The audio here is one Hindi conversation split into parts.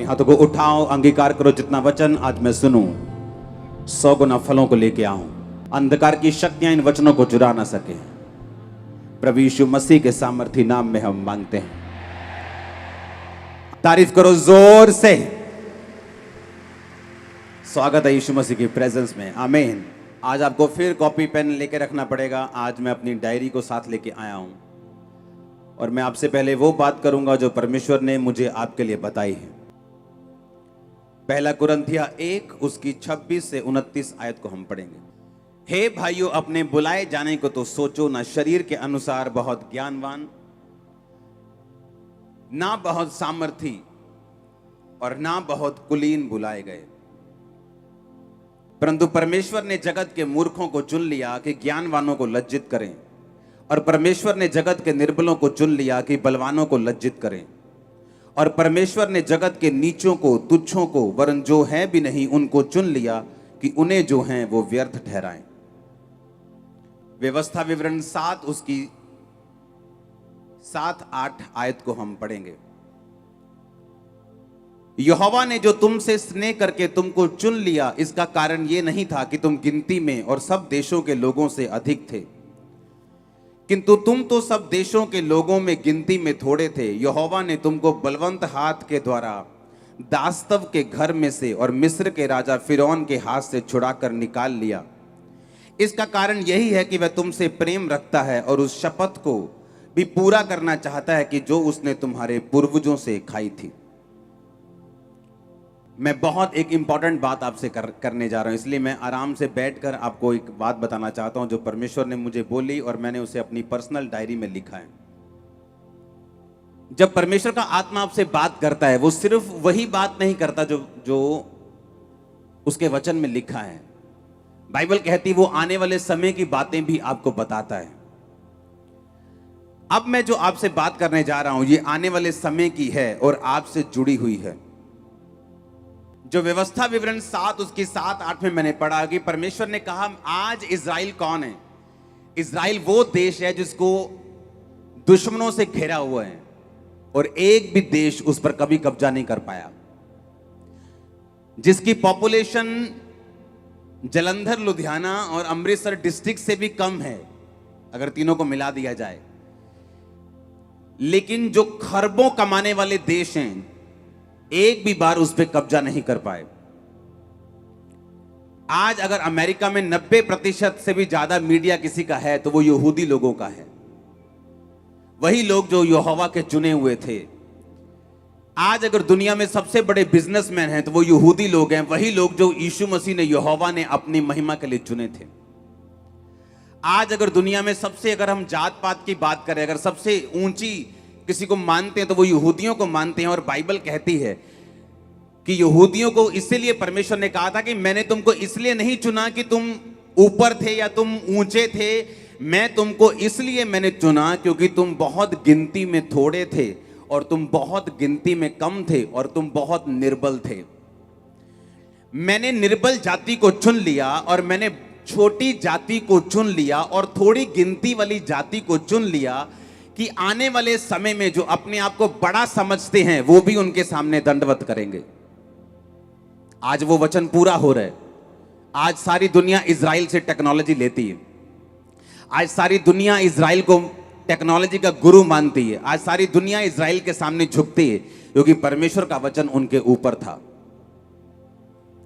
हाथों को उठाओ, अंगीकार करो जितना वचन आज मैं सुनूं 100 गुना फलों को लेके आऊं। अंधकार की शक्तियां इन वचनों को चुरा ना सके। प्रभु यीशु मसीह के सामर्थी नाम में हम मांगते हैं। तारीफ करो जोर से। स्वागत है यीशु मसीह की प्रेजेंस में। आमीन। आज आपको फिर कॉपी पेन लेके रखना पड़ेगा। आज मैं अपनी डायरी को साथ लेके आया हूं और मैं आपसे पहले वो बात करूंगा जो परमेश्वर ने मुझे आपके लिए बताई है। पहला कुरिन्थिया 1 उसकी 26 से 29 आयत को हम पढ़ेंगे। हे भाइयों, अपने बुलाए जाने को तो सोचो, ना शरीर के अनुसार बहुत ज्ञानवान, ना बहुत सामर्थी और ना बहुत कुलीन बुलाए गए, परंतु परमेश्वर ने जगत के मूर्खों को चुन लिया कि ज्ञानवानों को लज्जित करें, और परमेश्वर ने जगत के निर्बलों को चुन लिया कि बलवानों को लज्जित करें, और परमेश्वर ने जगत के नीचों को, तुच्छों को, वरन जो है भी नहीं उनको चुन लिया कि उन्हें जो हैं वो व्यर्थ ठहराएं। व्यवस्था विवरण 7 उसकी 7-8 आयत को हम पढ़ेंगे। यहोवा ने जो तुमसे स्नेह करके तुमको चुन लिया, इसका कारण यह नहीं था कि तुम गिनती में और सब देशों के लोगों से अधिक थे, किंतु तुम तो सब देशों के लोगों में गिनती में थोड़े थे। यहोवा ने तुमको बलवंत हाथ के द्वारा दास्तव के घर में से और मिस्र के राजा फिरौन के हाथ से छुड़ाकर निकाल लिया। इसका कारण यही है कि वह तुमसे प्रेम रखता है और उस शपथ को भी पूरा करना चाहता है कि जो उसने तुम्हारे पूर्वजों से खाई थी। मैं बहुत एक इंपॉर्टेंट बात आपसे करने जा रहा हूं, इसलिए मैं आराम से बैठकर आपको एक बात बताना चाहता हूं जो परमेश्वर ने मुझे बोली और मैंने उसे अपनी पर्सनल डायरी में लिखा है। जब परमेश्वर का आत्मा आपसे बात करता है, वो सिर्फ वही बात नहीं करता जो उसके वचन में लिखा है। बाइबल कहती है वो आने वाले समय की बातें भी आपको बताता है। अब मैं जो आपसे बात करने जा रहा हूं ये आने वाले समय की है और आपसे जुड़ी हुई है। जो व्यवस्था विवरण 7 उसकी 7-8 में मैंने पढ़ा कि परमेश्वर ने कहा आज इज़राइल कौन है? इज़राइल वो देश है जिसको दुश्मनों से घेरा हुआ है और एक भी देश उस पर कभी कब्जा नहीं कर पाया, जिसकी पॉपुलेशन जलंधर, लुधियाना और अमृतसर डिस्ट्रिक्ट से भी कम है अगर तीनों को मिला दिया जाए, लेकिन जो खरबों कमाने वाले देश हैं एक भी बार उस पर कब्जा नहीं कर पाए। आज अगर अमेरिका में 90% से भी ज्यादा मीडिया किसी का है तो वो यहूदी लोगों का है। वही लोग जो यहोवा के चुने हुए थे। आज अगर दुनिया में सबसे बड़े बिजनेसमैन हैं तो वो यहूदी लोग हैं, वही लोग जो यीशु मसीह ने, यहोवा ने अपनी महिमा के लिए चुने थे। आज अगर दुनिया में सबसे, अगर हम जात पात की बात करें, अगर सबसे ऊंची किसी को मानते हैं तो वो यहूदियों को मानते हैं। और बाइबल कहती है कि यहूदियों को इसीलिए परमेश्वर ने कहा था कि मैंने तुमको इसलिए नहीं चुना कि तुम ऊपर थे या तुम ऊंचे थे, मैं तुमको इसलिए मैंने चुना क्योंकि तुम बहुत गिनती में थोड़े थे और तुम बहुत गिनती में कम थे और तुम बहुत निर्बल थे। मैंने निर्बल जाति को चुन लिया और मैंने छोटी जाति को चुन लिया और थोड़ी गिनती वाली जाति को चुन लिया कि आने वाले समय में जो अपने आप को बड़ा समझते हैं वो भी उनके सामने दंडवत करेंगे। आज वो वचन पूरा हो रहा है। आज सारी दुनिया इजराइल से टेक्नोलॉजी लेती है। आज सारी दुनिया इजराइल को टेक्नोलॉजी का गुरु मानती है। आज सारी दुनिया इजराइल के सामने झुकती है क्योंकि परमेश्वर का वचन उनके ऊपर था।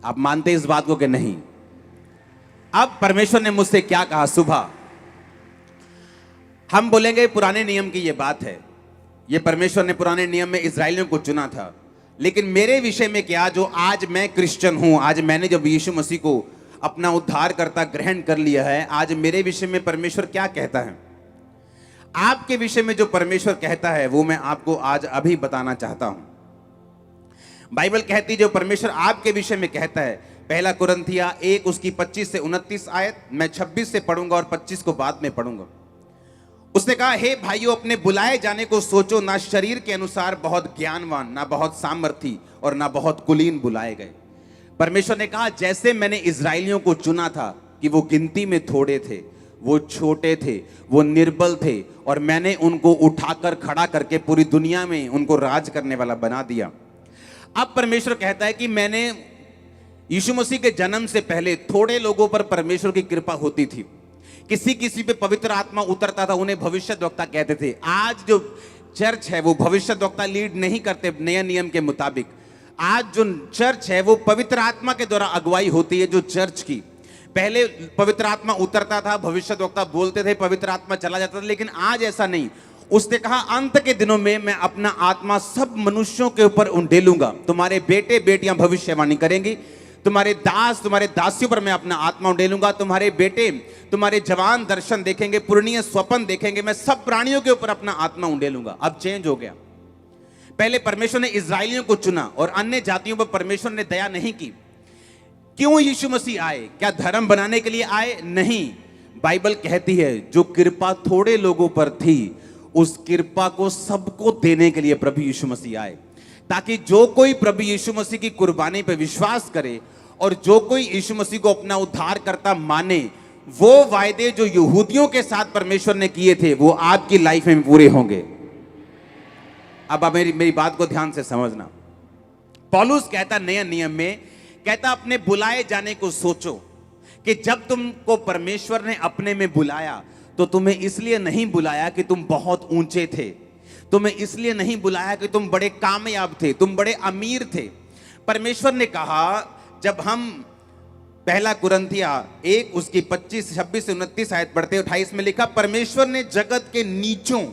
आप मानते इस बात को कि नहीं? अब परमेश्वर ने मुझसे क्या कहा सुबह? हम बोलेंगे पुराने नियम की ये बात है, ये परमेश्वर ने पुराने नियम में इजराइलियों को चुना था, लेकिन मेरे विषय में क्या, जो आज मैं क्रिश्चियन हूं, आज मैंने जब यीशु मसीह को अपना उद्धारकर्ता ग्रहण कर लिया है, आज मेरे विषय में परमेश्वर क्या कहता है, आपके विषय में जो परमेश्वर कहता है वो मैं आपको आज अभी बताना चाहता हूं। बाइबल कहती है जो परमेश्वर आपके विषय में कहता है, पहला कुरिन्थिया 1 उसकी 25 से 29 आयत, मैं 26 से पढ़ूंगा और 25 को बाद में पढ़ूंगा। उसने कहा हे भाइयों, अपने बुलाए जाने को सोचो, ना शरीर के अनुसार बहुत ज्ञानवान, ना बहुत सामर्थी और ना बहुत कुलीन बुलाए गए। परमेश्वर ने कहा जैसे मैंने इजराइलियों को चुना था कि वो गिनती में थोड़े थे, वो छोटे थे, वो निर्बल थे, और मैंने उनको उठाकर खड़ा करके पूरी दुनिया में उनको राज करने वाला बना दिया। अब परमेश्वर कहता है कि मैंने यीशु मसीह के जन्म से पहले थोड़े लोगों पर परमेश्वर की कृपा होती थी, किसी किसी पे पवित्र आत्मा उतरता था, उन्हें भविष्यद्वक्ता कहते थे। आज जो चर्च है वो भविष्यद्वक्ता लीड नहीं करते नए नियम के मुताबिक। आज जो चर्च है वो पवित्र आत्मा के द्वारा अगुवाई होती है। जो चर्च की पहले पवित्र आत्मा उतरता था, भविष्यद्वक्ता बोलते थे, पवित्र आत्मा चला जाता था, लेकिन आज ऐसा नहीं। उसने कहा अंत के दिनों में मैं अपना आत्मा सब मनुष्यों के ऊपर उंडेलूंगा, तुम्हारे बेटे बेटियां भविष्यवाणी करेंगी, तुम्हारे दास तुम्हारे दासियों पर मैं अपना आत्मा उंडेलूंगा, तुम्हारे बेटे तुम्हारे जवान दर्शन देखेंगे, पूर्णीय स्वप्न देखेंगे, मैं सब प्राणियों के ऊपर अपना आत्मा उंडेलूंगा। अब चेंज हो गया। पहले परमेश्वर ने इस्राएलियों को चुना और अन्य जातियों पर परमेश्वर ने दया नहीं की। क्यों यीशु मसीह आए? क्या धर्म बनाने के लिए आए? नहीं। बाइबल कहती है जो कृपा थोड़े लोगों पर थी उस कृपा को सबको देने के लिए प्रभु यीशु मसीह आए, ताकि जो कोई प्रभु यीशु मसीह की कुर्बानी पर विश्वास करे और जो कोई यीशु मसीह को अपना उद्धारकर्ता माने, वो वायदे जो यहूदियों के साथ परमेश्वर ने किए थे वो आपकी लाइफ में पूरे होंगे। अब आप मेरी बात को ध्यान से समझना। पौलुस कहता नए नियम में, कहता अपने बुलाए जाने को सोचो कि जब तुमको परमेश्वर ने अपने में बुलाया तो तुम्हें इसलिए नहीं बुलाया कि तुम बहुत ऊंचे थे, तुम्हें इसलिए नहीं बुलाया कि तुम बड़े कामयाब थे, तुम बड़े अमीर थे। परमेश्वर ने कहा, जब हम पहला कुरिन्थिया 1 उसकी 25 26 से 29 आयत पढ़ते 28 में लिखा, परमेश्वर ने जगत के नीचों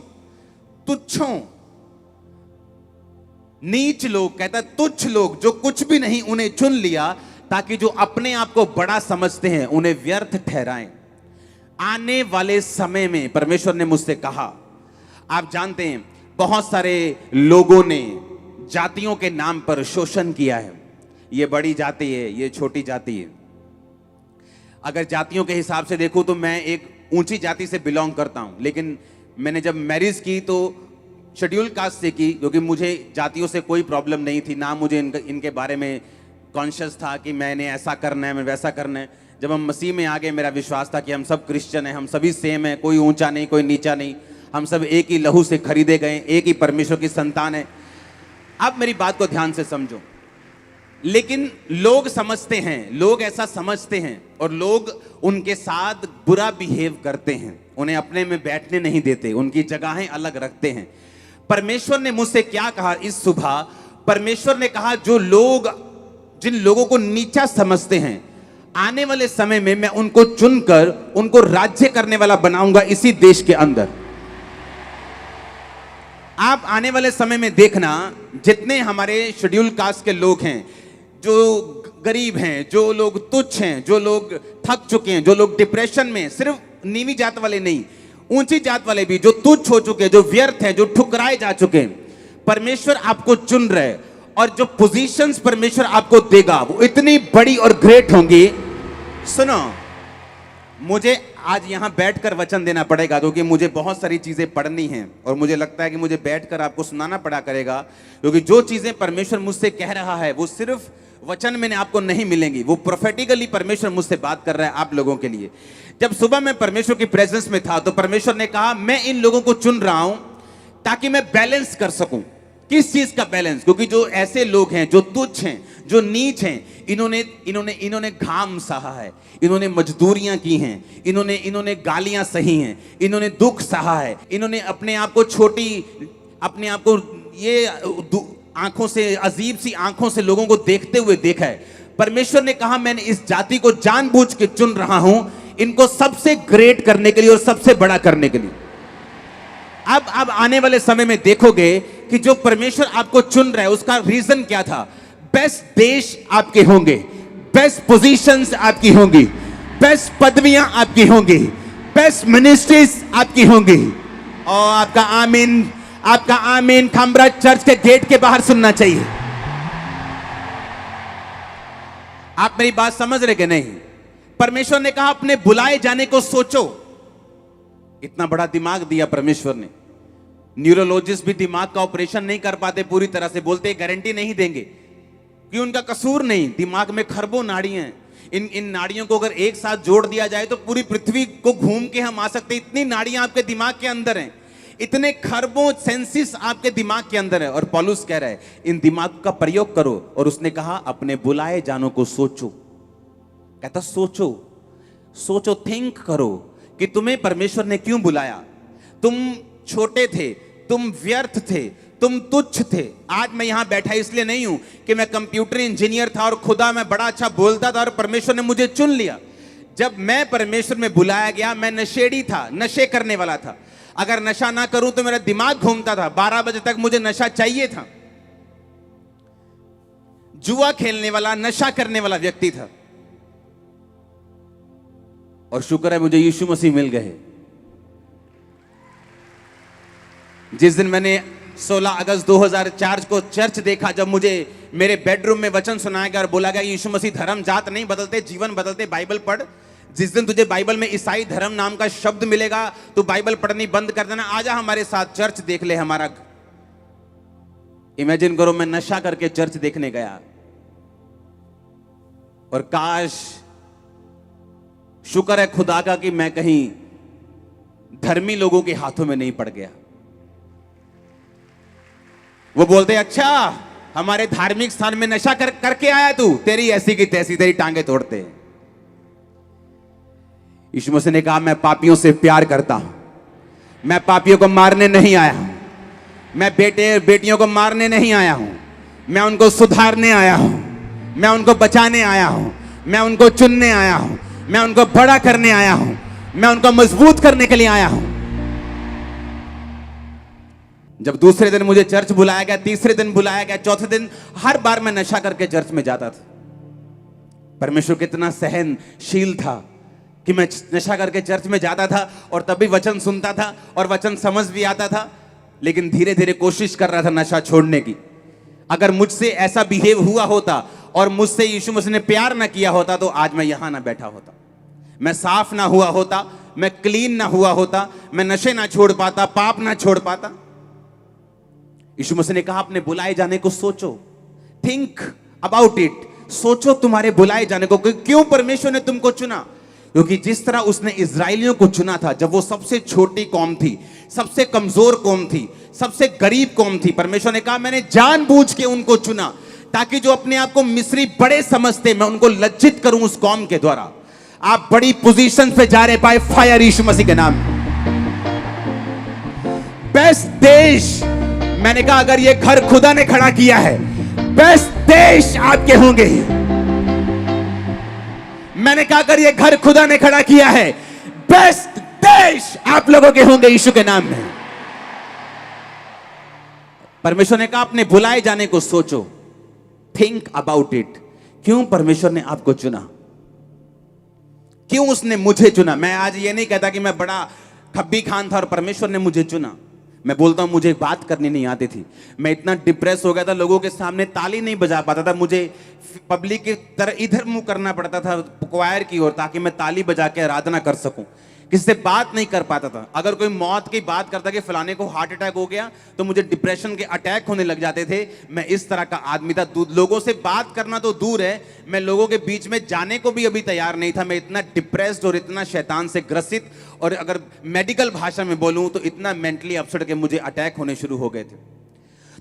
तुच्छों नीच लोग, कहता तुच्छ लोग जो कुछ भी नहीं, उन्हें चुन लिया ताकि जो अपने आप को बड़ा समझते हैं उन्हें व्यर्थ ठहराएं। आने वाले समय में परमेश्वर ने मुझसे कहा, आप जानते हैं बहुत सारे लोगों ने जातियों के नाम पर शोषण किया है, ये बड़ी जाति है, ये छोटी जाति है। अगर जातियों के हिसाब से देखूं तो मैं एक ऊंची जाति से बिलोंग करता हूं, लेकिन मैंने जब मैरिज की तो शेड्यूल कास्ट से की, क्योंकि मुझे जातियों से कोई प्रॉब्लम नहीं थी, ना मुझे इनके बारे में कॉन्शियस था कि मैंने ऐसा करना है, मैं वैसा करना है। जब हम मसीह में आ गए मेरा विश्वास था कि हम सब क्रिश्चियन हैं, हम सभी सेम हैं, कोई ऊंचा नहीं कोई नीचा नहीं, हम सब एक ही लहू से खरीदे गए, एक ही परमेश्वर की संतान है। अब मेरी बात को ध्यान से समझो। लेकिन लोग समझते हैं, लोग ऐसा समझते हैं और लोग उनके साथ बुरा बिहेव करते हैं, उन्हें अपने में बैठने नहीं देते, उनकी जगहें अलग रखते हैं। परमेश्वर ने मुझसे क्या कहा इस सुबह? परमेश्वर ने कहा जो लोग जिन लोगों को नीचा समझते हैं, आने वाले समय में मैं उनको चुनकर उनको राज्य करने वाला बनाऊंगा इसी देश के अंदर। आप आने वाले समय में देखना, जितने हमारे शेड्यूल कास्ट के लोग हैं, जो गरीब हैं, जो लोग तुच्छ हैं, जो लोग थक चुके हैं, जो लोग डिप्रेशन में, सिर्फ नीवी जात वाले नहीं, ऊंची जात वाले भी जो तुच्छ हो चुके हैं, जो व्यर्थ हैं, जो ठुकराए जा चुके हैं, परमेश्वर आपको चुन रहे और जो पोजीशंस परमेश्वर आपको देगा वो इतनी बड़ी और ग्रेट होंगी। सुनो, मुझे आज यहां बैठकर वचन देना पड़ेगा क्योंकि मुझे बहुत सारी चीजें पढ़नी हैं और मुझे लगता है कि मुझे बैठकर आपको सुनाना पड़ा करेगा, क्योंकि जो चीजें परमेश्वर मुझसे कह रहा है वो सिर्फ वचन में आपको नहीं मिलेंगी, वो प्रोफेटिकली परमेश्वर मुझसे बात कर रहा है आप लोगों के लिए। जब सुबह मैं परमेश्वर की प्रेजेंस में था तो परमेश्वर ने कहा मैं इन लोगों को चुन रहा हूं ताकि मैं बैलेंस कर सकूं। किस चीज का बैलेंस? क्योंकि जो ऐसे लोग हैं जो तुच्छ हैं, जो नीच हैं, इन्होंने घाम सहा है, इन्होंने मजदूरियां की हैं, इन्होंने गालियां सही हैं, इन्होंने दुख सहा है, इन्होंने अपने आप को छोटी, अपने आप को ये आंखों से, अजीब सी आंखों से लोगों को देखते हुए देखा है। परमेश्वर ने कहा मैंने इस जाति को जानबूझ के चुन रहा हूं, इनको सबसे ग्रेट करने के लिए और सबसे बड़ा करने के लिए। अब आने वाले समय में देखोगे कि जो परमेश्वर आपको चुन रहा है उसका रीजन क्या था। बेस्ट देश आपके होंगे, बेस्ट पोजीशंस आपकी होंगी, बेस्ट पदवियां आपकी होंगी, बेस्ट मिनिस्ट्रीज आपकी होंगी। और आपका आमीन खंबरा चर्च के गेट के बाहर सुनना चाहिए। आप मेरी बात समझ रहे कि नहीं? परमेश्वर ने कहा अपने बुलाए जाने को सोचो। इतना बड़ा दिमाग दिया परमेश्वर ने। न्यूरोलॉजिस्ट भी दिमाग का ऑपरेशन नहीं कर पाते पूरी तरह से, बोलते गारंटी नहीं देंगे कि उनका कसूर नहीं, दिमाग में खरबों नाड़ियां हैं, इन नाड़ियों को अगर एक साथ जोड़ दिया जाए तो पूरी पृथ्वी को घूम के हम आ सकते, इतनी नाड़ियां आपके दिमाग के अंदर हैं। इतने खरबों सेंसिस आपके दिमाग के अंदर है, और पौलुस कह रहा है इन दिमाग का प्रयोग करो। और उसने कहा अपने बुलाए जानों को सोचो। कहता सोचो, सोचो, थिंक करो कि तुम्हें परमेश्वर ने क्यों बुलाया। तुम छोटे थे, तुम व्यर्थ थे, तुम तुच्छ थे। आज मैं यहां बैठा इसलिए नहीं हूं कि मैं कंप्यूटर इंजीनियर था और खुदा मैं बड़ा अच्छा बोलता था और परमेश्वर ने मुझे चुन लिया। जब मैं परमेश्वर में बुलाया गया, मैं नशेड़ी था, नशे करने वाला था। अगर नशा ना करूं तो मेरा दिमाग घूमता था। 12 बजे तक मुझे नशा चाहिए था। जुआ खेलने वाला, नशा करने वाला व्यक्ति था। और शुक्र है मुझे यीशु मसीह मिल गए। जिस दिन मैंने 16 अगस्त 2004 को चर्च देखा, जब मुझे मेरे बेडरूम में वचन सुनाया गया और बोला गया यीशु मसीह धर्म जात नहीं बदलते, जीवन बदलते, बाइबल पढ़। जिस दिन तुझे बाइबल में ईसाई धर्म नाम का शब्द मिलेगा तो बाइबल पढ़नी बंद कर देना, आजा हमारे साथ चर्च देख ले हमारा। इमेजिन करो मैं नशा करके चर्च देखने गया, और काश, शुक्र है खुदा का कि मैं कहीं धर्मी लोगों के हाथों में नहीं पड़ गया। वो बोलते अच्छा हमारे धार्मिक स्थान में नशा करके आया तू, तेरी ऐसी की तैसी, तेरी टांगे तोड़ते हैं। यीशु मसीह ने कहा मैं पापियों से प्यार करता हूं, मैं पापियों को मारने नहीं आया हूं, मैं बेटे बेटियों को मारने नहीं आया हूं, मैं उनको सुधारने आया हूं, मैं उनको बचाने आया हूं, मैं उनको चुनने आया हूं, मैं उनको बड़ा करने आया हूं, मैं उनको मजबूत करने के लिए आया हूं। जब दूसरे दिन मुझे चर्च बुलाया गया, तीसरे दिन बुलाया गया, चौथे दिन, हर बार मैं नशा करके चर्च में जाता था। परमेश्वर कितना सहनशील था कि मैं नशा करके चर्च में जाता था और तभी वचन सुनता था और वचन समझ भी आता था, लेकिन धीरे धीरे कोशिश कर रहा था नशा छोड़ने की। अगर मुझसे ऐसा बिहेव हुआ होता और मुझसे यीशु मसीह ने प्यार ना किया होता तो आज मैं यहां ना बैठा होता, मैं साफ ना हुआ होता, मैं क्लीन ना हुआ होता, मैं नशे ना छोड़ पाता, पाप ना छोड़ पाता। यीशु मसीह ने कहा अपने बुलाए जाने को सोचो, थिंक अबाउट इट, सोचो तुम्हारे बुलाए जाने को, क्यों परमेश्वर ने तुमको चुना। क्योंकि जिस तरह उसने इजराइलियों को चुना था जब वो सबसे छोटी कौम थी, सबसे कमजोर कौम थी, सबसे गरीब कौम थी, परमेश्वर ने कहा मैंने जानबूझ के उनको चुना ताकि जो अपने आप को मिस्री बड़े समझते, मैं उनको लज्जित करूं उस कौम के द्वारा। आप बड़ी पोजीशन पे जा रहे बाय फायर यीशु मसीह के नाम। बेस्ट देश, मैंने कहा अगर ये घर खुदा ने खड़ा किया है, बेस्ट देश आपके होंगे। मैंने कहा अगर ये घर खुदा ने खड़ा किया है, बेस्ट देश आप लोगों के होंगे यीशु के नाम में। परमेश्वर ने कहा अपने बुलाए जाने को सोचो, थिंक अबाउट इट, क्यों परमेश्वर ने आपको चुना, क्यों उसने मुझे चुना। मैं आज ये नहीं कहता कि मैं बड़ा खब्बी खान था और परमेश्वर ने मुझे चुना। मैं बोलता हूं मुझे बात करनी नहीं आती थी, मैं इतना डिप्रेस हो गया था, लोगों के सामने ताली नहीं बजा पाता था, मुझे पब्लिक की तरह इधर मुंह करना पड़ता था क्वायर की ओर ताकि मैं ताली बजा के आराधना कर सकूं, किसी से बात नहीं कर पाता था। अगर कोई मौत की बात करता कि फलाने को हार्ट अटैक हो गया तो मुझे डिप्रेशन के अटैक होने लग जाते थे। मैं इस तरह का आदमी था, लोगों से बात करना तो दूर है, मैं लोगों के बीच में जाने को भी अभी तैयार नहीं था। मैं इतना डिप्रेस्ड और इतना शैतान से ग्रसित, और अगर मेडिकल भाषा में बोलूं तो इतना मेंटली अपसेट के मुझे अटैक होने शुरू हो गए थे।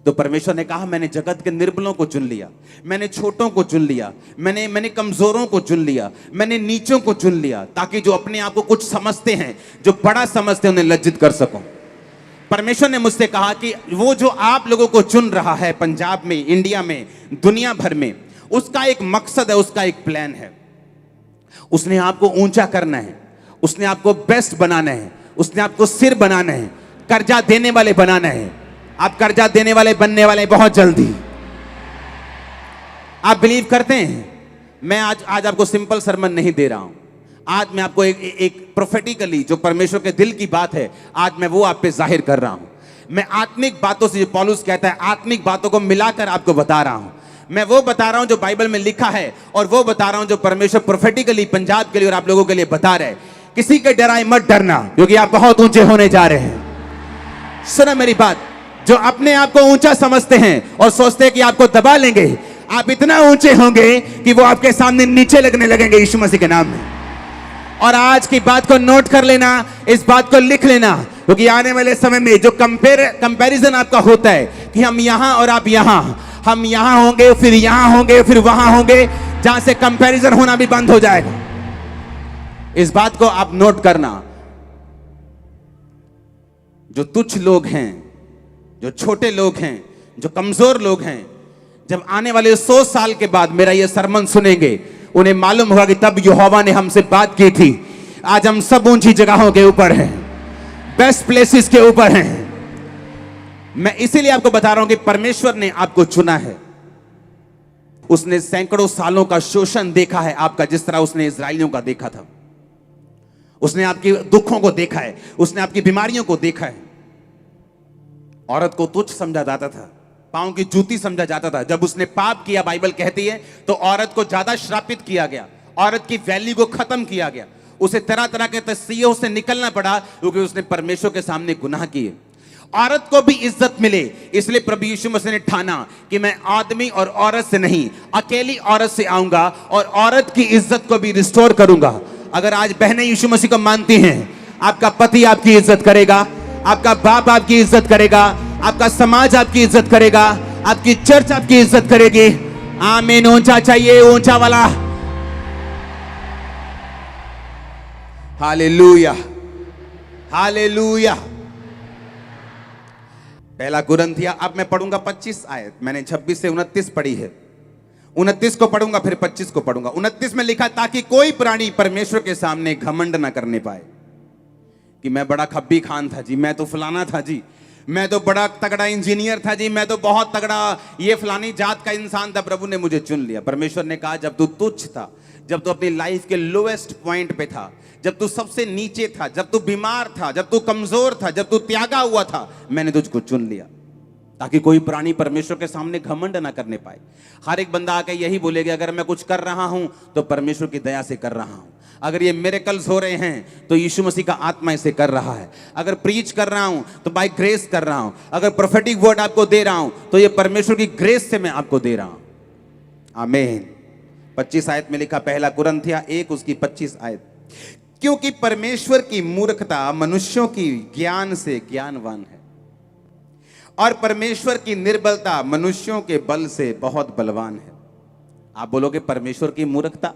तो परमेश्वर ने कहा मैंने जगत के निर्बलों को चुन लिया, मैंने छोटों को चुन लिया, मैंने कमजोरों को चुन लिया, मैंने नीचों को चुन लिया, ताकि जो अपने आप को कुछ समझते हैं, जो बड़ा समझते हैं, उन्हें लज्जित कर सकूं। परमेश्वर ने मुझसे कहा कि वो जो आप लोगों को चुन रहा है पंजाब में, इंडिया में, दुनिया भर में, उसका एक मकसद है, उसका एक प्लान है। उसने आपको ऊंचा करना है, उसने आपको बेस्ट बनाना है, उसने आपको सिर बनाना है, कर्जा देने वाले बनाना है। आप कर्जा देने वाले बनने वाले बहुत जल्दी। आप बिलीव करते हैं? मैं आज आपको सिंपल सरमन नहीं दे रहा हूं, आज मैं आपको एक प्रोफेटिकली जो परमेश्वर के दिल की बात है, आज मैं वो आप पे जाहिर कर रहा हूं। मैं आत्मिक बातों से, जो पौलुस कहता है, आत्मिक बातों को मिलाकर आपको बता रहा हूं। मैं वो बता रहा हूं जो बाइबल में लिखा है, और वो बता रहा हूं जो परमेश्वर प्रोफेटिकली पंजाब के लिए और आप लोगों के लिए बता रहे हैं। किसी के डराए मत डरना, क्योंकि आप बहुत ऊंचे होने जा रहे हैं। सुना मेरी बात, जो अपने आप को ऊंचा समझते हैं और सोचते हैं कि आपको दबा लेंगे, आप इतना ऊंचे होंगे कि वो आपके सामने नीचे लगने लगेंगे यीशु मसीह के नाम में। और आज की बात को नोट कर लेना, इस बात को लिख लेना, क्योंकि आने वाले समय में जो कंपैरिजन आपका होता है कि हम यहां और आप यहां, हम यहां होंगे फिर यहां होंगे फिर वहां होंगे, जहां से कंपैरिजन होना भी बंद हो जाएगा। इस बात को आप नोट करना। जो तुच्छ लोग हैं, जो छोटे लोग हैं, जो कमजोर लोग हैं, जब आने वाले 100 साल के बाद मेरा यह सरमन सुनेंगे, उन्हें मालूम होगा कि तब यहोवा ने हमसे बात की थी। आज हम सब ऊंची जगहों के ऊपर हैं, बेस्ट प्लेसेस के ऊपर हैं। मैं इसीलिए आपको बता रहा हूं कि परमेश्वर ने आपको चुना है। उसने सैकड़ों सालों का शोषण देखा है आपका, जिस तरह उसने इजराइलियों का देखा था। उसने आपके दुखों को देखा है, उसने आपकी बीमारियों को देखा है। औरत को तुच्छ समझा जाता था, पांव की जूती समझा जाता था। जब उसने पाप किया, बाइबल कहती है, तो औरत को ज्यादा श्रापित किया गया, औरत की वैल्यू को खत्म किया गया, उसे तरह तरह के तस्वीरों से निकलना पड़ा, क्योंकि उसने परमेश्वर के सामने गुनाह किए। औरत को भी इज्जत मिले, इसलिए प्रभु यीशु मसीह ने ठाना कि मैं आदमी और औरत से नहीं, अकेली औरत से आऊंगा और औरत की इज्जत को भी रिस्टोर करूंगा। अगर आज बहनें यीशु मसीह को मानती हैं, आपका पति आपकी इज्जत करेगा, आपका बाप आपकी इज्जत करेगा, आपका समाज आपकी इज्जत करेगा, आपकी चर्च आपकी इज्जत करेगी। आमीन। ऊंचा चाहिए, ऊंचा वाला। Hallelujah, hallelujah. पहला कुरिन्थिया, अब मैं पढ़ूंगा 25 आयत, मैंने 26 से 29 पढ़ी है। 29 को पढ़ूंगा फिर 25 को पढ़ूंगा। 29 में लिखा, ताकि कोई प्राणी परमेश्वर के सामने घमंड ना करने पाए कि मैं बड़ा खब्बी खान था जी, मैं तो फलाना था जी, मैं तो बड़ा तगड़ा इंजीनियर था जी, मैं तो बहुत तगड़ा ये फलानी जात का इंसान था, प्रभु ने मुझे चुन लिया। परमेश्वर ने कहा, जब तू तुच्छ था, जब तू अपनी लाइफ के लोएस्ट पॉइंट पे था, जब तू सबसे नीचे था, जब तू बीमार था, जब तू कमजोर था, जब तू त्यागा हुआ था, मैंने तुझको चुन लिया, ताकि कोई प्राणी परमेश्वर के सामने घमंड ना करने पाए। हर एक बंदा आके यही बोलेगा, अगर मैं कुछ कर रहा हूं तो परमेश्वर की दया से कर रहा हूं, अगर ये मिरेकल्स हो रहे हैं तो यीशु मसीह का आत्मा इसे कर रहा है, अगर प्रीच कर रहा हूं तो बाय ग्रेस कर रहा हूं, अगर प्रोफेटिक वर्ड आपको दे रहा हूं तो ये परमेश्वर की ग्रेस से मैं आपको दे रहा हूं। आमीन। 25 आयत में लिखा, पहला कुरिन्थिया 1 उसकी 25 आयत, क्योंकि परमेश्वर की मूर्खता मनुष्यों की ज्ञान से ज्ञानवान है, और परमेश्वर की निर्बलता मनुष्यों के बल से बहुत बलवान है। आप बोलोगे परमेश्वर की मूर्खता,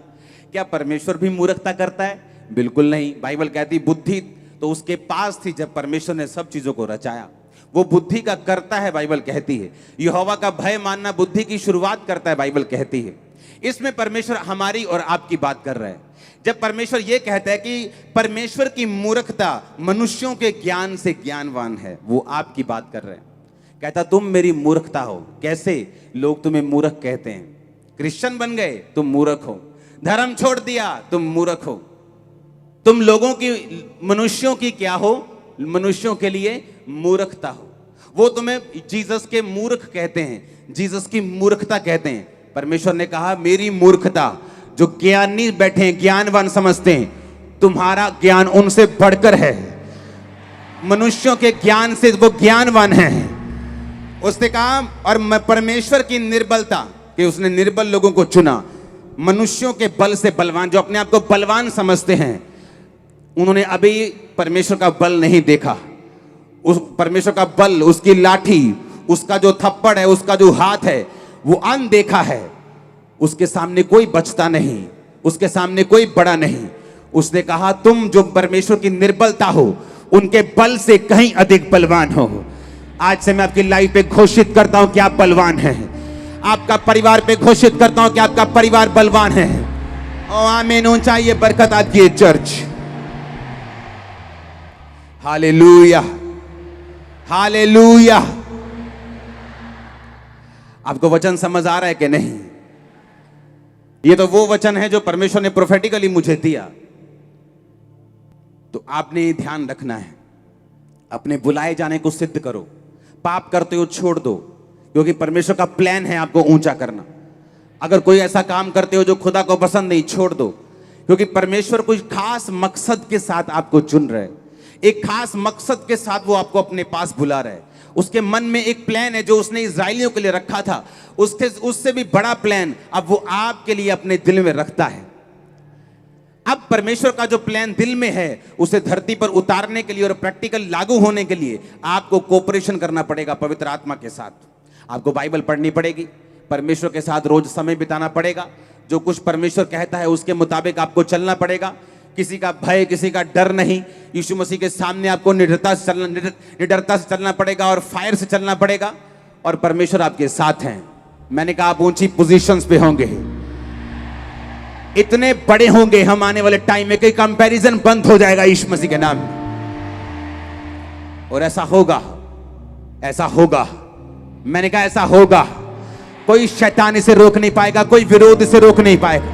क्या परमेश्वर भी मूर्खता करता है? बिल्कुल नहीं। बाइबल कहती बुद्धि तो उसके पास थी जब परमेश्वर ने सब चीजों को रचाया, वो बुद्धि का करता है, बाइबल कहती है। यहोवा का भय मानना बुद्धि की शुरुआत करता है, बाइबल कहती है। इसमें परमेश्वर हमारी और आपकी बात कर रहा है। जब परमेश्वर ये कहता है कि परमेश्वर की मूर्खता मनुष्यों के ज्ञान से ज्ञानवान है, वो आपकी बात कर रहे हैं। कहता तुम मेरी मूर्खता हो। कैसे? लोग तुम्हें मूर्ख कहते हैं, क्रिश्चियन बन गए तुम मूर्ख हो, धर्म छोड़ दिया तुम मूर्ख हो, तुम लोगों की, मनुष्यों की क्या हो? मनुष्यों के लिए मूर्खता हो। वो तुम्हें जीसस के मूर्ख कहते हैं, जीसस की मूर्खता कहते हैं। परमेश्वर ने कहा मेरी मूर्खता, जो ज्ञानी बैठे हैं, ज्ञानवान समझते हैं, तुम्हारा ज्ञान उनसे बढ़कर है, मनुष्यों के ज्ञान से वो ज्ञानवान है। उसने कहा, और परमेश्वर की निर्बलता, कि उसने निर्बल लोगों को चुना, मनुष्यों के बल से बलवान, जो अपने आप को बलवान समझते हैं, उन्होंने अभी परमेश्वर का बल नहीं देखा। उस परमेश्वर का बल, उसकी लाठी, उसका जो थप्पड़ है, उसका जो हाथ है, वो अनदेखा है। उसके सामने कोई बचता नहीं, उसके सामने कोई बड़ा नहीं। उसने कहा तुम जो परमेश्वर की निर्बलता हो, उनके बल से कहीं अधिक बलवान हो। आज से मैं आपकी लाइफ पे घोषित करता हूं कि आप बलवान हैं। आपका परिवार पे घोषित करता हूं कि आपका परिवार बलवान है। ओ आमीन। ऊंचा ये बरकत आपकी है चर्च। Hallelujah, hallelujah. आपको वचन समझ आ रहा है कि नहीं? ये तो वो वचन है जो परमेश्वर ने प्रोफेटिकली मुझे दिया। तो आपने ध्यान रखना है, अपने बुलाए जाने को सिद्ध करो। पाप करते हो छोड़ दो, क्योंकि परमेश्वर का प्लान है आपको ऊंचा करना। अगर कोई ऐसा काम करते हो जो खुदा को पसंद नहीं, छोड़ दो, क्योंकि परमेश्वर कुछ खास मकसद के साथ आपको चुन रहे हैं। एक खास मकसद के साथ वो आपको अपने पास बुला रहा है। उसके मन में एक प्लान है जो उसने इजराइलियों के लिए रखा था, उससे भी बड़ा प्लान अब वो आपके लिए अपने दिल में रखता है। अब परमेश्वर का जो प्लान दिल में है उसे धरती पर उतारने के लिए और प्रैक्टिकल लागू होने के लिए आपको कोऑपरेशन करना पड़ेगा पवित्र आत्मा के साथ। आपको बाइबल पढ़नी पड़ेगी, परमेश्वर के साथ रोज समय बिताना पड़ेगा, जो कुछ परमेश्वर कहता है उसके मुताबिक आपको चलना पड़ेगा। किसी का भय, किसी का डर नहीं। यीशु मसीह के सामने आपको निडरता से चलना पड़ेगा और फायर से चलना पड़ेगा, और परमेश्वर आपके साथ हैं। मैंने कहा आप ऊंची पोजीशंस पे होंगे, इतने बड़े होंगे हम आने वाले टाइम में, कोई कंपैरिजन बंद हो जाएगा यीशु मसीह के नाम में। और ऐसा होगा, ऐसा होगा। मैंने कहा ऐसा होगा। कोई शैतान इसे रोक नहीं पाएगा, कोई विरोध इसे रोक नहीं पाएगा।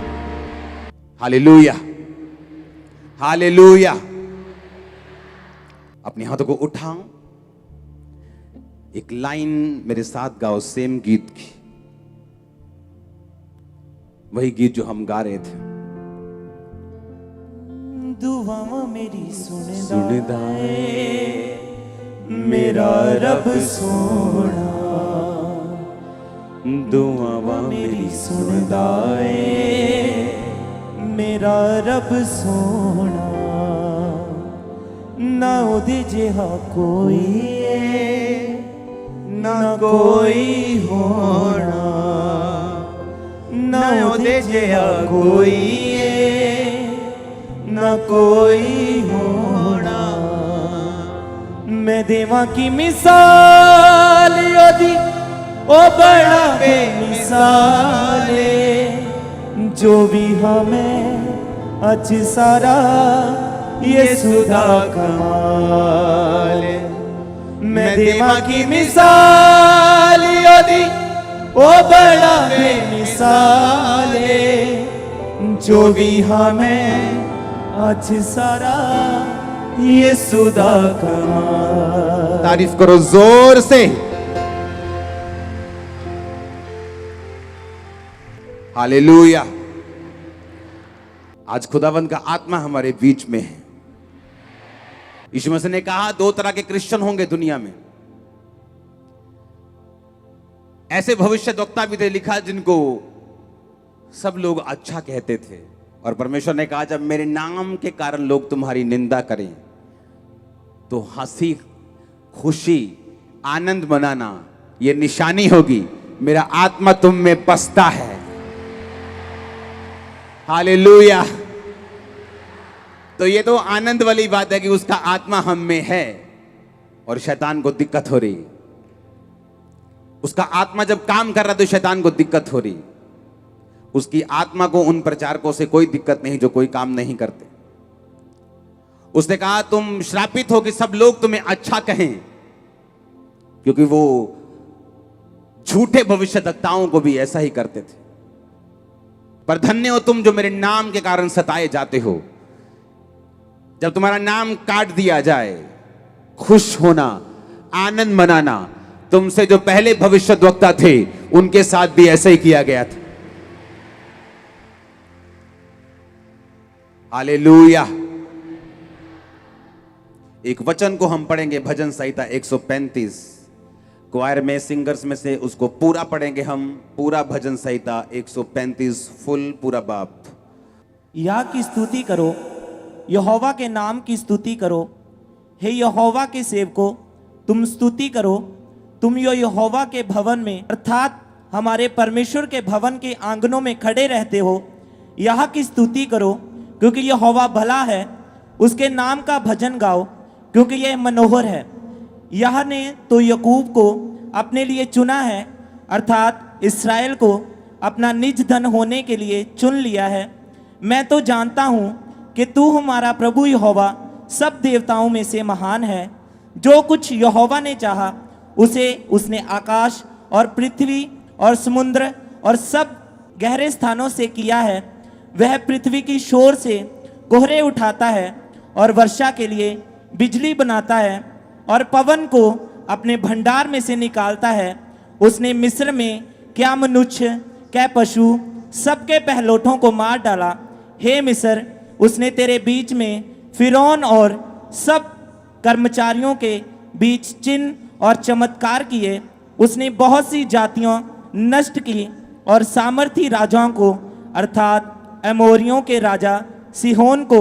Hallelujah, hallelujah. अपने हाथों को उठाओ, एक लाइन मेरे साथ गाओ सेम गीत की, वही गीत जो हम गा रहे थे। दुआ मेरी सुनदा मेरा रब सोना, दुआ मेरी सुनदा मेरा रब सोना, ना ओदे जिहा कोई ना कोई होना, ना ओदे जिहा कोई ना कोई होना। मैं देवा की मिसाल ओदी ओ बड़ा बेमिसाल, जो भी हमें अच सारा ये सुधा कमाल। मैं देवा की मिसाल ओदी ओ बड़ा बेमिसाल, जो भी हमें आज सारा ये सुधा कमाल। तारीफ करो जोर से। हालेलुया। आज खुदावंद का आत्मा हमारे बीच में है। यीशु मसीह ने कहा 2 तरह के क्रिश्चियन होंगे दुनिया में। ऐसे भविष्यद्वक्ता भी थे, लिखा, जिनको सब लोग अच्छा कहते थे, और परमेश्वर ने कहा जब मेरे नाम के कारण लोग तुम्हारी निंदा करें तो हंसी खुशी आनंद मनाना यह निशानी होगी, मेरा आत्मा तुम में बसता है। हालेलुया। तो ये तो आनंद वाली बात है कि उसका आत्मा हम में है और शैतान को दिक्कत हो रही। उसका आत्मा जब काम कर रहा तो शैतान को दिक्कत हो रही। उसकी आत्मा को उन प्रचारकों से कोई दिक्कत नहीं जो कोई काम नहीं करते। उसने कहा तुम श्रापित हो कि सब लोग तुम्हें अच्छा कहें, क्योंकि वो झूठे भविष्यद्वक्ताओं को भी ऐसा ही करते थे। पर धन्य हो तुम जो मेरे नाम के कारण सताए जाते हो। जब तुम्हारा नाम काट दिया जाए, खुश होना, आनंद मनाना। तुमसे जो पहले भविष्यद्वक्ता थे उनके साथ भी ऐसा ही किया गया था। हालेलुया। एक वचन को हम पढ़ेंगे, भजन संहिता 135। क्वायर में, सिंगर्स में से उसको पूरा पढ़ेंगे हम, पूरा भजन संहिता 135 फुल पूरा बाप। या की स्तुति करो, यहोवा के नाम की स्तुति करो। हे यहोवा के सेवको, तुम स्तुति करो। तुम यो यहोवा के भवन में अर्थात हमारे परमेश्वर के भवन के आंगनों में खड़े रहते हो। यहाँ की स्तुति करो क्योंकि यहोवा भला है। उसके नाम का भजन गाओ क्योंकि यह मनोहर है। यह ने तो याकूब को अपने लिए चुना है, अर्थात इस्राएल को अपना निज धन होने के लिए चुन लिया है। मैं तो जानता हूँ कि तू हमारा प्रभु यहोवा सब देवताओं में से महान है। जो कुछ यहोवा ने चाहा उसे उसने आकाश और पृथ्वी और समुद्र और सब गहरे स्थानों से किया है। वह पृथ्वी की शोर से कोहरे उठाता है और वर्षा के लिए बिजली बनाता है और पवन को अपने भंडार में से निकालता है। उसने मिस्र में क्या मनुष्य क्या पशु सबके पहलोठों को मार डाला। हे मिस्र, उसने तेरे बीच में फिरौन और सब कर्मचारियों के बीच चिन्ह और चमत्कार किए। उसने बहुत सी जातियां नष्ट की और सामर्थी राजाओं को अर्थात एमोरियों के राजा सिहोन को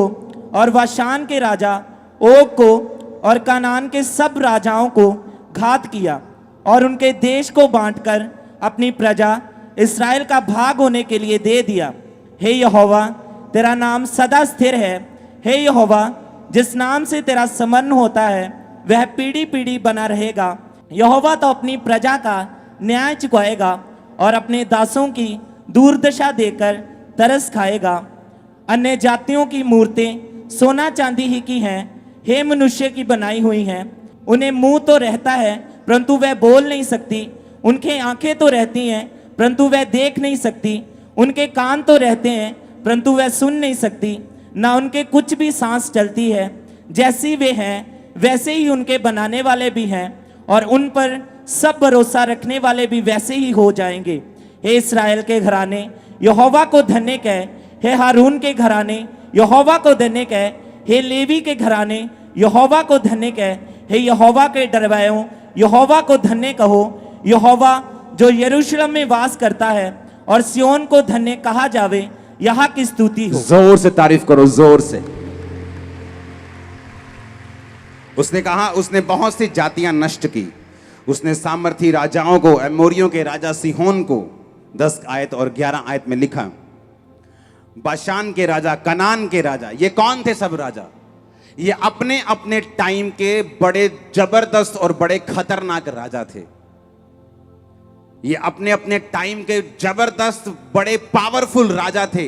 और बाशान के राजा ओग को और कनान के सब राजाओं को घात किया और उनके देश को बांटकर अपनी प्रजा इस्राएल का भाग होने के लिए दे दिया। हे यहोवा, तेरा नाम सदा स्थिर है। हे यहोवा, जिस नाम से तेरा स्मरण होता है वह पीढ़ी पीढ़ी बना रहेगा। यहोवा तो अपनी प्रजा का न्याय चुकाएगा और अपने दासों की दुर्दशा देकर तरस खाएगा। अन्य जातियों की मूर्तें सोना चांदी ही की हैं, हे मनुष्य की बनाई हुई हैं। उन्हें मुंह तो रहता है परंतु वह बोल नहीं सकती, उनके आंखें तो रहती हैं परंतु वह देख नहीं सकती, उनके कान तो रहते हैं परंतु वह सुन नहीं सकती, ना उनके कुछ भी सांस चलती है। जैसी वे हैं वैसे ही उनके बनाने वाले भी हैं और उन पर सब भरोसा रखने वाले भी वैसे ही हो जाएंगे। हे इस्राएल के घराने, यहोवा को धन्य कह। हे हारून के घराने, यहोवा को धन्य कह। हे लेवी के घराने, यहोवा को धन्य कह। हे यहोवा के डरवायों, यहोवा को धन्य कहो। यहोवा जो यरूशलेम में वास करता है और सियोन को धन्य कहा जावे, यहाँ की स्तुति हो। जोर से तारीफ करो, जोर से। उसने कहा उसने बहुत सी जातियां नष्ट की। उसने सामर्थी राजाओं को, एमोरियों के राजा सिहोन को 10 आयत और 11 आयत में लिखा। बाशान के राजा, कनान के राजा, ये कौन थे सब राजा? ये अपने अपने टाइम के बड़े जबरदस्त और बड़े खतरनाक राजा थे। ये अपने अपने टाइम के जबरदस्त बड़े पावरफुल राजा थे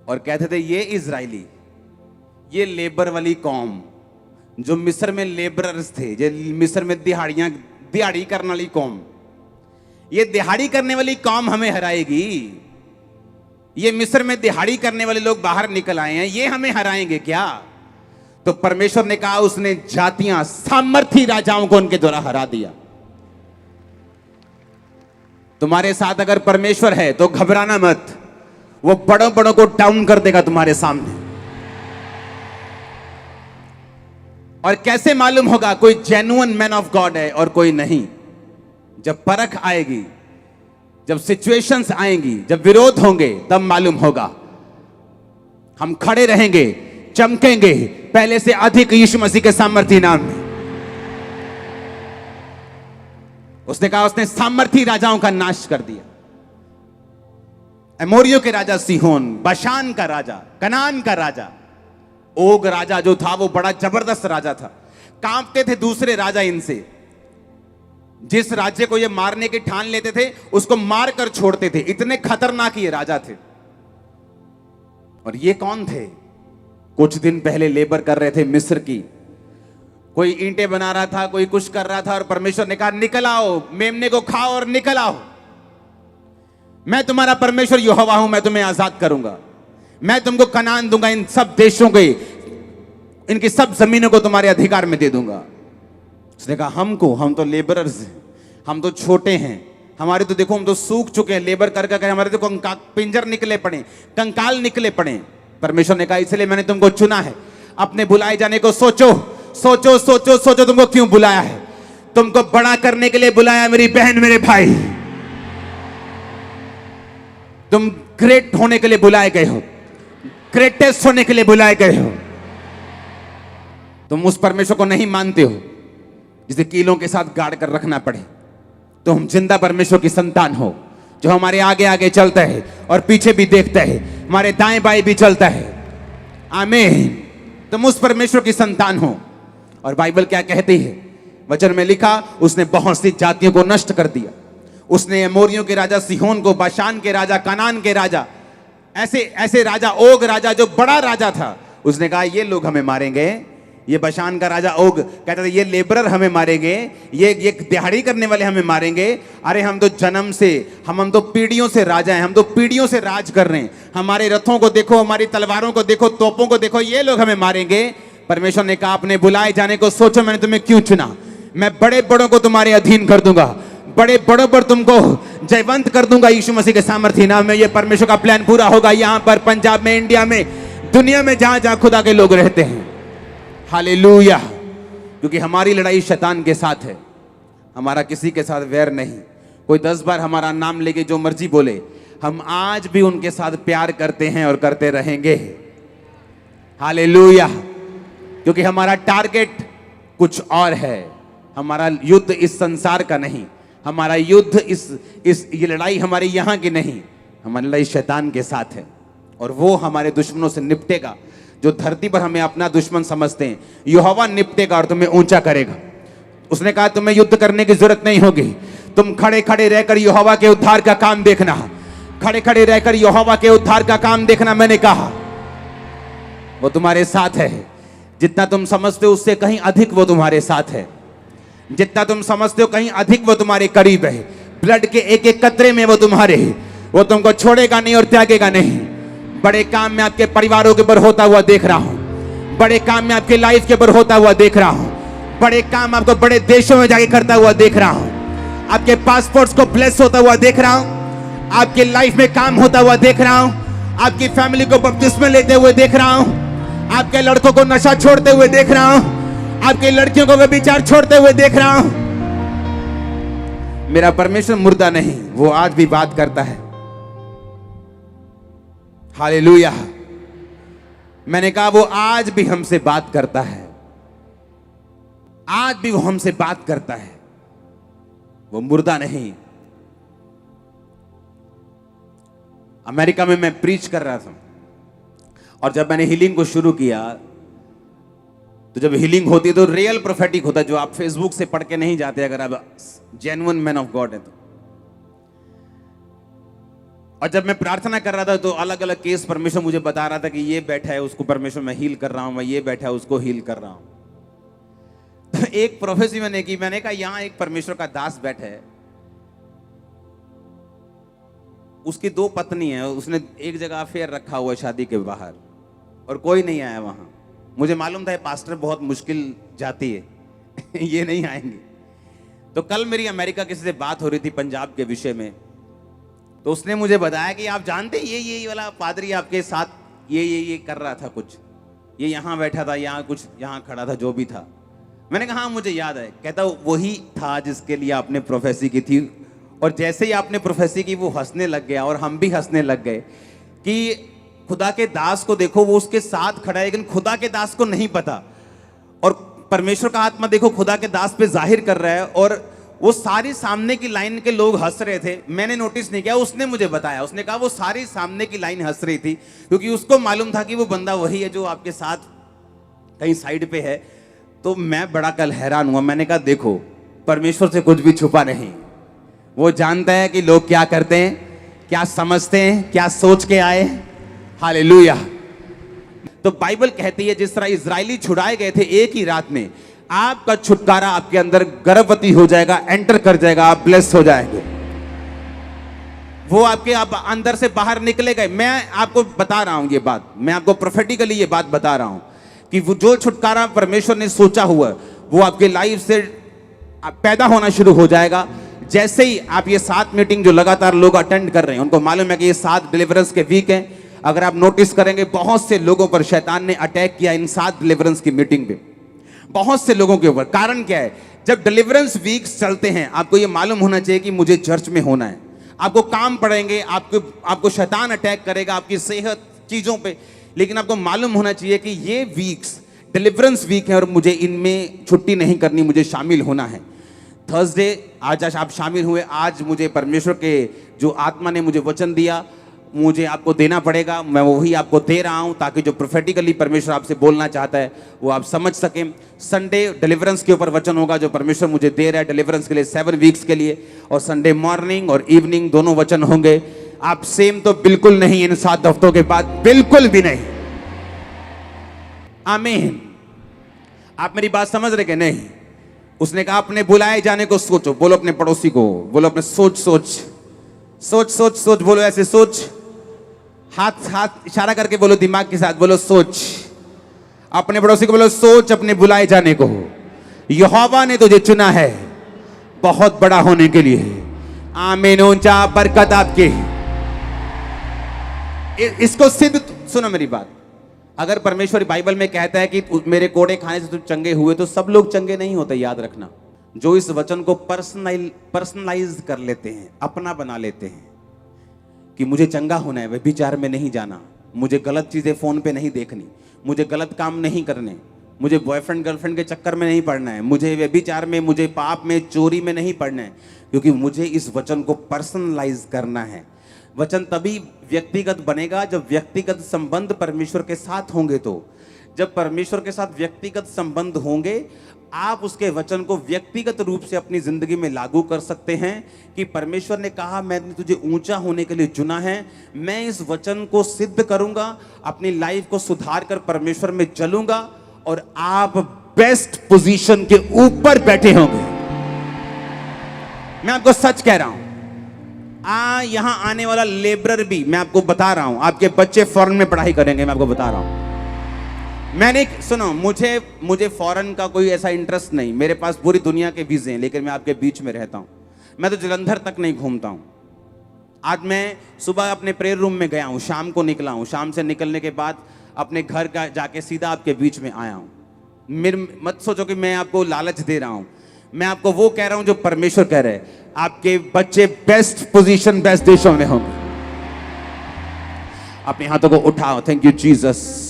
और कहते थे ये इजरायली, ये लेबर वाली कौम जो मिस्र में लेबरर्स थे, जो मिस्र में दिहाड़ी करने वाली कौम, ये दिहाड़ी करने वाली कौम हमें हराएगी। ये मिस्र में दिहाड़ी करने वाले लोग बाहर निकल आए हैं, ये हमें हराएंगे क्या? तो परमेश्वर ने कहा, उसने जातियां, सामर्थी राजाओं को उनके द्वारा हरा दिया। तुम्हारे साथ अगर परमेश्वर है तो घबराना मत, वो बड़ों बड़ों को डाउन कर देगा तुम्हारे सामने। और कैसे मालूम होगा कोई जेन्युइन मैन ऑफ गॉड है और कोई नहीं? जब परख आएगी, जब सिचुएशंस आएंगी, जब विरोध होंगे, तब मालूम होगा। हम खड़े रहेंगे, चमकेंगे पहले से अधिक यीशु मसीह के सामर्थी नाम में। उसने कहा उसने सामर्थी राजाओं का नाश कर दिया। एमोरियों के राजा सिहोन, बाशान का राजा, कनान का राजा, ओग राजा जो था वो बड़ा जबरदस्त राजा था। कांपते थे दूसरे राजा इनसे। जिस राज्य को ये मारने की ठान लेते थे उसको मार कर छोड़ते थे, इतने खतरनाक ये राजा थे। और ये कौन थे? कुछ दिन पहले लेबर कर रहे थे मिस्र की। कोई ईंटें बना रहा था, कोई कुछ कर रहा था, और परमेश्वर ने कहा निकल आओ, मेमने को खाओ और निकल आओ। मैं तुम्हारा परमेश्वर यहोवा हूं, मैं तुम्हें आजाद करूंगा। मैं तुमको कनान दूंगा, इन सब देशों के, इनकी सब जमीनों को तुम्हारे अधिकार में दे दूंगा। उसने कहा हम तो लेबरर्स हैं, हम तो छोटे हैं, हमारे तो देखो हम तो सूख चुके हैं लेबर कर कर, हमारे तो पिंजर निकले पड़े, कंकाल निकले पड़े। परमेश्वर ने कहा इसलिए मैंने तुमको चुना है। अपने बुलाए जाने को सोचो, सोचो सोचो सोचो, तुमको क्यों बुलाया है? तुमको बड़ा करने के लिए बुलाया मेरी बहन, मेरे भाई। तुम ग्रेट होने के लिए बुलाए गए हो, ग्रेटेस्ट होने के लिए बुलाए गए हो। तुम उस परमेश्वर को नहीं मानते हो जिसे कीलों के साथ गाड़ कर रखना पड़े। तुम जिंदा परमेश्वर की संतान हो जो हमारे आगे आगे चलता है और पीछे भी देखता है, हमारे दाएं बाएं भी चलता है। आमीन। तुम उस परमेश्वर की संतान हो। और बाइबल क्या कहती है? वचन में लिखा उसने बहुत सी जातियों को नष्ट कर दिया। उसने एमोरियों के राजा सिहोन को, बाशान के राजा, कनान के राजा, ऐसे ऐसे राजा, ओग राजा जो बड़ा राजा था, उसने कहा ये लोग हमें मारेंगे। ये बाशान का राजा ओग कहता था ये लेबरर हमें मारेंगे, ये दिहाड़ी करने वाले हमें मारेंगे। अरे हम तो जन्म से, हम तो पीढ़ियों से राजा हैं, हम तो पीढ़ियों से राज कर रहे हैं। हमारे रथों को देखो, हमारी तलवारों को देखो, तोपों को देखो, ये लोग हमें मारेंगे। परमेश्वर ने कहा अपने बुलाए जाने को सोचो, मैंने तुम्हें क्यों चुना? मैं बड़े बड़ों को तुम्हारे अधीन कर दूंगा, बड़े बड़ों पर तुमको जयवंत कर दूंगा यीशु मसीह के सामर्थी नाम में। ये परमेश्वर का प्लान पूरा होगा यहां पर, पंजाब में, इंडिया में, दुनिया में, जहां जहां खुदा के लोग रहते हैं। हालेलुया। क्योंकि हमारी लड़ाई शैतान के साथ है, हमारा किसी के साथ वैर नहीं। कोई 10 बार हमारा नाम लेके जो मर्जी बोले, हम आज भी उनके साथ प्यार करते हैं और करते रहेंगे। हालेलुया। क्योंकि हमारा टारगेट कुछ और है। हमारा युद्ध इस संसार का नहीं, हमारा युद्ध ये लड़ाई हमारी यहां की नहीं, हमारी लड़ाई शैतान के साथ है और वो हमारे दुश्मनों से निपटेगा। जो धरती पर हमें अपना दुश्मन समझते हैं, यहोवा निपटेगा और तुम्हें ऊंचा करेगा। उसने कहा तुम्हें युद्ध करने की जरूरत नहीं होगी, तुम खड़े खड़े रहकर यहोवा के उद्धार का काम देखना, खड़े खड़े रहकर यहोवा के उद्धार का काम देखना। मैंने कहा वो तुम्हारे साथ है। जितना तुम समझते हो उससे कहीं अधिक वो तुम्हारे साथ है। जितना तुम समझते हो कहीं अधिक वो तुम्हारे करीब है। ब्लड के एक एक कतरे में वो तुम्हारे है। वो तुमको छोड़ेगा नहीं और त्यागेगा नहीं। बड़े काम में आपके परिवारों के ऊपर होता हुआ देख रहा हूं। बड़े काम में आपके लाइफ के ऊपर होता हुआ देख रहा हूं। बड़े काम आपको बड़े देशों में जाके करता हुआ देख रहा हूं। आपके पासपोर्ट्स को ब्लेस होता हुआ देख रहा हूं। आपके लाइफ में काम होता हुआ देख रहा हूं। आपकी फैमिली को बपतिस्मा लेते हुए देख रहा हूं। आपके लड़कों को नशा छोड़ते हुए देख रहा हूं। आपकी लड़कियों को व्यभिचार छोड़ते हुए देख रहा हूं। मेरा परमेश्वर मुर्दा नहीं, वो आज भी बात करता है। हालेलुया। मैंने कहा वो आज भी हमसे बात करता है। आज भी वो हमसे बात करता है। वो मुर्दा नहीं। अमेरिका में मैं प्रीच कर रहा था और जब मैंने हीलिंग को शुरू किया तो जब हीलिंग होती है तो रियल प्रोफेटिक होता है, जो आप फेसबुक से पढ़ के नहीं जाते अगर आप जेन्युइन मैन ऑफ गॉड है तो। और जब मैं प्रार्थना कर रहा था तो अलग अलग केस परमेश्वर मुझे बता रहा था कि ये बैठा है उसको परमेश्वर मैं हील कर रहा हूं, मैं ये बैठा है उसको हील कर रहा हूं। तो एक प्रोफेसी मैंने की, मैंने कहा यहां एक परमेश्वर का दास बैठा है, उसकी 2 पत्नी है, उसने एक जगह अफेयर रखा हुआ शादी के बाहर और कोई नहीं आया वहां। मुझे मालूम था ये पास्टर बहुत मुश्किल जाती है ये नहीं आएंगे। तो कल मेरी अमेरिका किसी से बात हो रही थी पंजाब के विषय में, तो उसने मुझे बताया कि आप जानते ये वाला पादरी आपके साथ ये कर रहा था कुछ, ये यहाँ बैठा था, यहाँ कुछ यहाँ खड़ा था, जो भी था। मैंने कहा हाँ मुझे याद है। कहता वही था जिसके लिए आपने प्रोफेसी की थी। और जैसे ही आपने प्रोफेसी की वो हंसने लग गया और हम भी हंसने लग गए कि खुदा के दास को देखो वो उसके साथ खड़ा है, लेकिन खुदा के दास को नहीं पता। और परमेश्वर का आत्मा देखो खुदा के दास पे जाहिर कर रहा है और वो सारी सामने की लाइन के लोग हंस रहे थे। मैंने नोटिस नहीं किया, उसने मुझे बताया। उसने कहा वो सारी सामने की लाइन हंस रही थी क्योंकि उसको मालूम था कि वो बंदा वही है जो आपके साथ कहीं साइड पे है। तो मैं बड़ा कल हैरान हुआ। मैंने कहा देखो परमेश्वर से कुछ भी छुपा नहीं, वो जानता है कि लोग क्या करते हैं, क्या समझते हैं, क्या सोच के आए। हालेलुया। तो बाइबल कहती है जिस तरह इजरायली छुड़ाए गए थे एक ही रात में, आपका छुटकारा आपके अंदर गर्भवती हो जाएगा, एंटर कर जाएगा, आप ब्लेस हो जाएंगे। वो आपके आप अंदर से बाहर निकले गए। मैं आपको बता रहा हूं ये बात, मैं आपको प्रोफेटिकली ये बात बता रहा हूं कि वो जो छुटकारा परमेश्वर ने सोचा हुआ वो आपके लाइफ से पैदा होना शुरू हो जाएगा। जैसे ही आप ये 7 मीटिंग जो लगातार लोग अटेंड कर रहे हैं, उनको मालूम है कि ये 7 डिलीवरेंस के वीक हैं। अगर आप नोटिस करेंगे बहुत से लोगों पर शैतान ने अटैक किया इन 7 डिलीवरेंस की मीटिंग पे, बहुत से लोगों के ऊपर। कारण क्या है? जब डिलीवरेंस वीक्स चलते हैं आपको ये मालूम होना चाहिए कि मुझे चर्च में होना है। आपको काम पड़ेंगे, आपको शैतान अटैक करेगा आपकी सेहत चीजों पे, लेकिन आपको मालूम होना चाहिए कि ये वीक्स डिलीवरेंस वीक है और मुझे इनमें छुट्टी नहीं करनी, मुझे शामिल होना है। थर्सडे आज आप शामिल हुए, आज मुझे परमेश्वर के जो आत्मा ने मुझे वचन दिया मुझे आपको देना पड़ेगा, मैं वही आपको दे रहा हूं ताकि जो प्रोफेटिकली परमेश्वर आपसे बोलना चाहता है वो आप समझ सकें। संडे डिलीवरेंस के ऊपर वचन होगा जो परमेश्वर मुझे दे रहा है डिलीवरेंस के लिए 7 वीक्स के लिए, और संडे मॉर्निंग और इवनिंग दोनों वचन होंगे। आप सेम तो बिल्कुल नहीं, इन 7 हफ्तों के बाद बिल्कुल भी नहीं। आमीन। आप मेरी बात समझ रहे कि नहीं? उसने कहा अपने बुलाए जाने को सोचो। बोलो अपने पड़ोसी को, बोलो अपने सोच सोच सोच सोच सोच, बोलो ऐसे सोच, हाथ इशारा करके बोलो, दिमाग के साथ बोलो सोच। अपने पड़ोसी को बोलो सोच अपने बुलाए जाने को। यहोवा ने तुझे चुना है बहुत बड़ा होने के लिए। आमीन। ऊंचा बरकत आपकी। इसको सिद्ध सुनो मेरी बात। अगर परमेश्वर बाइबल में कहता है कि मेरे कोड़े खाने से तुम चंगे हुए, तो सब लोग चंगे नहीं होते, याद रखना। जो इस वचन को पर्सनलाइज कर लेते हैं, अपना बना लेते हैं कि मुझे चंगा होना है, व्यभिचार में नहीं जाना, मुझे गलत चीज़ें फ़ोन पे नहीं देखनी, मुझे गलत काम नहीं करने, मुझे बॉयफ्रेंड गर्लफ्रेंड के चक्कर में नहीं पड़ना है, मुझे व्यभिचार में, मुझे पाप में, चोरी में नहीं पड़ना है, क्योंकि मुझे इस वचन को पर्सनलाइज करना है। वचन तभी व्यक्तिगत बनेगा जब व्यक्तिगत संबंध परमेश्वर के साथ होंगे। तो जब परमेश्वर के साथ व्यक्तिगत संबंध होंगे, आप उसके वचन को व्यक्तिगत रूप से अपनी जिंदगी में लागू कर सकते हैं कि परमेश्वर ने कहा मैंने तुझे ऊंचा होने के लिए चुना है, मैं इस वचन को सिद्ध करूंगा, अपनी लाइफ को सुधार कर परमेश्वर में चलूंगा और आप बेस्ट पोजीशन के ऊपर बैठे होंगे। मैं आपको सच कह रहा हूं, यहां आने वाला लेबरर भी, मैं आपको बता रहा हूं, आपके बच्चे फॉरेन में पढ़ाई करेंगे, मैं आपको बता रहा हूं। मैंने सुनो, मुझे फॉरेन का कोई ऐसा इंटरेस्ट नहीं, मेरे पास पूरी दुनिया के वीजे हैं, लेकिन मैं आपके बीच में रहता हूं। मैं तो जलंधर तक नहीं घूमता हूं। आज मैं सुबह अपने प्रेयर रूम में गया हूं, शाम को निकला हूं, शाम से निकलने के बाद अपने घर का जाके सीधा आपके बीच में आया हूं। मेरे मत सोचो कि मैं आपको लालच दे रहा हूं, मैं आपको वो कह रहा हूं जो परमेश्वर कह रहे हैं, आपके बच्चे बेस्ट पोजीशन, बेस्ट देशों में होंगे। अपने हाथों को उठाओ। Thank you Jesus.